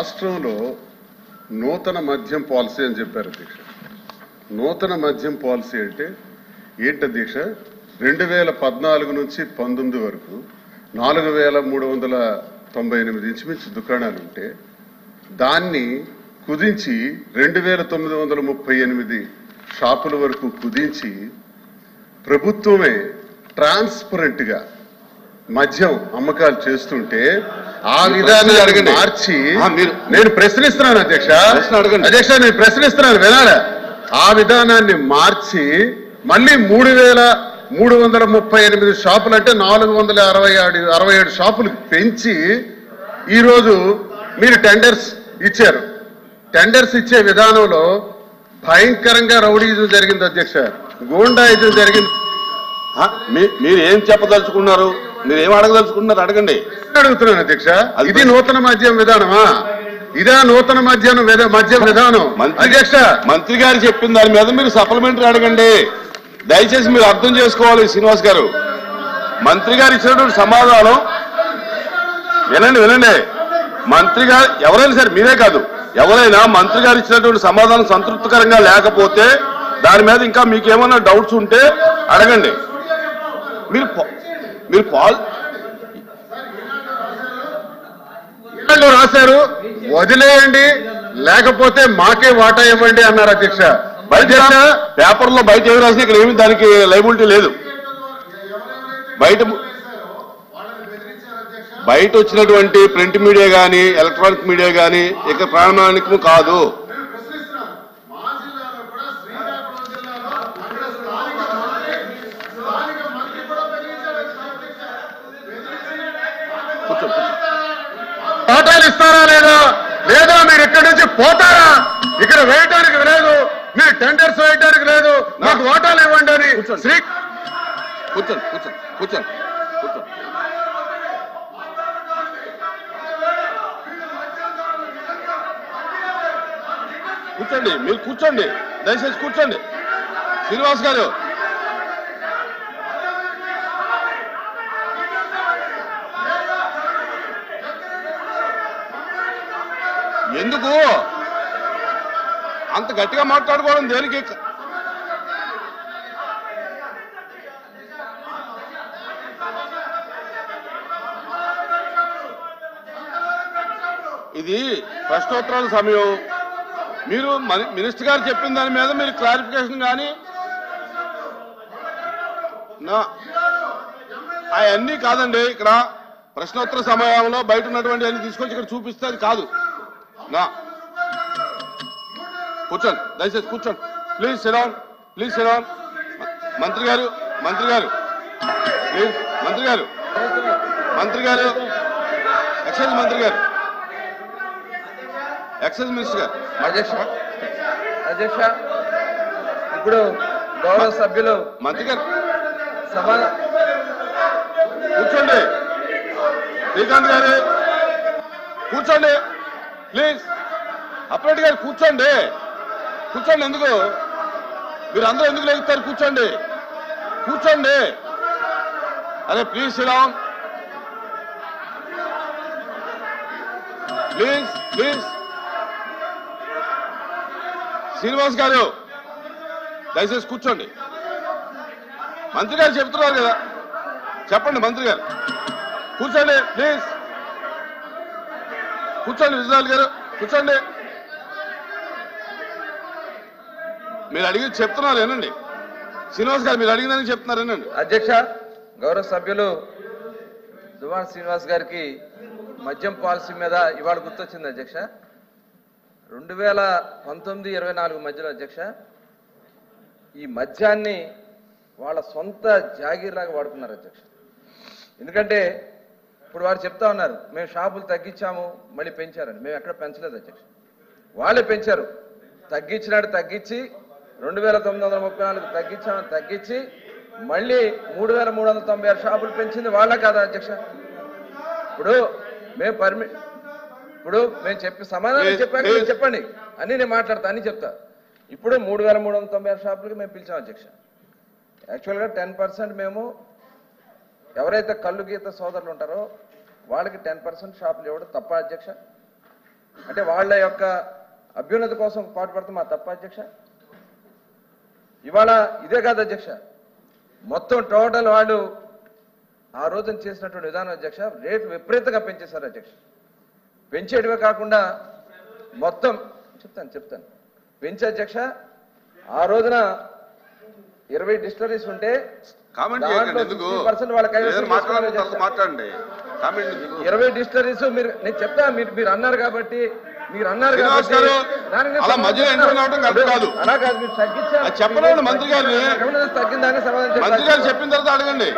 రాష్ట్రంలో నూతన మద్యం పాలసీ అని చెప్పారు అధ్యక్ష. నూతన మద్యం పాలసీ అంటే ఏంటి అధ్యక్ష? 2014 నుంచి 19 వరకు 4398 ఇంచుమించు దుకాణాలు ఉంటే దాన్ని కుదించి 2938 షాపుల వరకు కుదించి ప్రభుత్వమే ట్రాన్స్పరెంట్ గా మద్యం అమ్మకాలు చేస్తుంటే ఆ విధానాన్ని మార్చి నేను ప్రశ్నిస్తున్నాను అధ్యక్ష. నేను ప్రశ్నిస్తున్నాను వినాలా? ఆ విధానాన్ని మార్చి మళ్ళీ 3338 షాపులు అంటే 467 షాపులు పెంచి ఈరోజు మీరు టెండర్స్ ఇచ్చారు. టెండర్స్ ఇచ్చే విధానంలో భయంకరంగా రౌడీజం జరిగింది అధ్యక్ష, గూండాయిజం జరిగింది. మీరు ఏం చెప్పదలుచుకున్నారు? మీరు ఏం అడగదలుచుకున్నారు? అడగండి. అడుగుతున్నాను అధ్యక్ష. ఇది నూతన మద్యం విధానమా? ఇదే నూతన మద్యం విధానం అధ్యక్ష. మంత్రి గారు చెప్పిన దాని మీద మీరు సప్లిమెంటరీ అడగండి. దయచేసి మీరు అర్థం చేసుకోవాలి శ్రీనివాస్ గారు. మంత్రి గారు ఇచ్చినటువంటి సమాధానం వినండి. మంత్రి గారు ఎవరైనా సరే, మీరే కాదు ఎవరైనా మంత్రి గారు ఇచ్చినటువంటి సమాధానం సంతృప్తికరంగా లేకపోతే దాని మీద ఇంకా మీకు ఏమైనా డౌట్స్ ఉంటే అడగండి. మీరు రాశారు, వదిలేయండి లేకపోతే మాకే వాటా ఇవ్వండి అన్నారు అధ్యక్ష. పేపర్లో బయట ఏమి రాసినా ఇక్కడ ఏమి దానికి లైబిలిటీ లేదు. బయట వచ్చినటువంటి ప్రింట్ మీడియా కానీ ఎలక్ట్రానిక్ మీడియా కానీ ఇక ప్రామాణికం కాదు. వాటాలు ఇస్తారా లేదా మీరు ఇక్కడి నుంచి పోతారా? ఇక్కడ వేయటానికి లేదు, మీరు టెండర్స్ వేయటానికి లేదు, మాకు వాటాలు ఇవ్వండి అని. కూర్చోండి, మీరు కూర్చోండి, దయచేసి కూర్చోండి. శ్రీనివాస్ గారు ఎందుకు అంత గట్టిగా మాట్లాడుకోవడం దేనికి? ఇది ప్రశ్నోత్తరాల సమయం. మీరు మినిస్టర్ గారు చెప్పిన దాని మీద మీరు క్లారిఫికేషన్ కానీ అవన్నీ కాదండి. ఇక్కడ ప్రశ్నోత్తర సమయంలో బయట ఉన్నటువంటి అన్ని తీసుకొచ్చి ఇక్కడ చూపిస్తే అది కాదు. కూర్చోండి, దయచేసి కూర్చోండి. Please SIT down. మంత్రి గారు ప్లీజ్. మంత్రి గారు ఎక్సైజ్ మంత్రి గారు, ఎక్సైజ్ మినిస్టర్ గారు. అధ్యక్ష ఇప్పుడు గౌరవ సభ్యులు మంత్రి గారు కూర్చోండి. శ్రీకాంత్ గారు కూర్చోండి ప్లీజ్. అప్రెడ్డి గారు కూర్చోండి. ఎందుకు మీరు అందరూ ఎందుకు లేగుతారు? కూర్చోండి. అరే please SIT down. Please. Srinivas గారు దయచేసి కూర్చోండి. మంత్రి గారు చెప్తున్నారు కదా, చెప్పండి. మంత్రి గారు కూర్చోండి ప్లీజ్. విజయనాథ్ గారు కూర్చోండి. మీరు అడిగి చెప్తున్నారు ఏనండి. శ్రీనివాస్ గారు మీరు అడిగిందని చెప్తున్నారు ఏనండి. అధ్యక్ష గౌరవ సభ్యులు దువ్వాడ శ్రీనివాస్ గారికి మద్యం పాలసీ మీద ఇవాళ గుర్తొచ్చింది అధ్యక్ష. 2019-24 మధ్యలో అధ్యక్ష ఈ మద్యాన్ని వాళ్ళ సొంత జాగీర్లాగా వాడుకున్నారు అధ్యక్ష. ఎందుకంటే ఇప్పుడు వారు చెప్తా ఉన్నారు మేము షాపులు తగ్గించాము మళ్ళీ పెంచారని. మేము ఎక్కడ పెంచలేదు అధ్యక్ష, వాళ్ళే పెంచారు. తగ్గించి 2934 తగ్గించి మళ్ళీ 3396 షాపులు పెంచింది వాళ్ళ కాదా అధ్యక్ష? ఇప్పుడు మేము చెప్పి సమాధానం చెప్పాక చెప్పండి అని నేను మాట్లాడతా అని చెప్తా. ఇప్పుడు 3396 షాపులకి మేము పిలిచాం అధ్యక్ష. యాక్చువల్గా 10% మేము ఎవరైతే కళ్ళు గీత సోదరులు ఉంటారో వాళ్ళకి 10% షాపులు ఇవ్వడం తప్ప అధ్యక్ష? అంటే వాళ్ళ యొక్క అభ్యున్నతి కోసం పాటుపడతాం మా తప్ప అధ్యక్ష. ఇవాళ ఇదే కాదు అధ్యక్ష, మొత్తం టోటల్ వాళ్ళు ఆ రోజున చేసినటువంటి విధానం అధ్యక్ష, రేటు విపరీతంగా పెంచేశారు అధ్యక్ష. పెంచేటివే కాకుండా మొత్తం చెప్తాను పెంచే అధ్యక్ష. ఆ రోజున 20 డిస్టిలరీస్ ఉంటే కామెంట్ దాంట్లో 50% వాళ్ళ కైవసం మాట్లాడండి. 20 డిస్టిలరీస్ నేను చెప్తా, మీరు అన్నారు కాబట్టి అలా మధ్యలో ఎంటర్ కావడం కరెక్ట్ కాదు. అలా కాదు, మీరు తగ్గించారు చెప్పలేదు మంత్రి గారిని. తగ్గిందని సమాధానం మంత్రి గారు చెప్పిన తర్వాత అడగండి.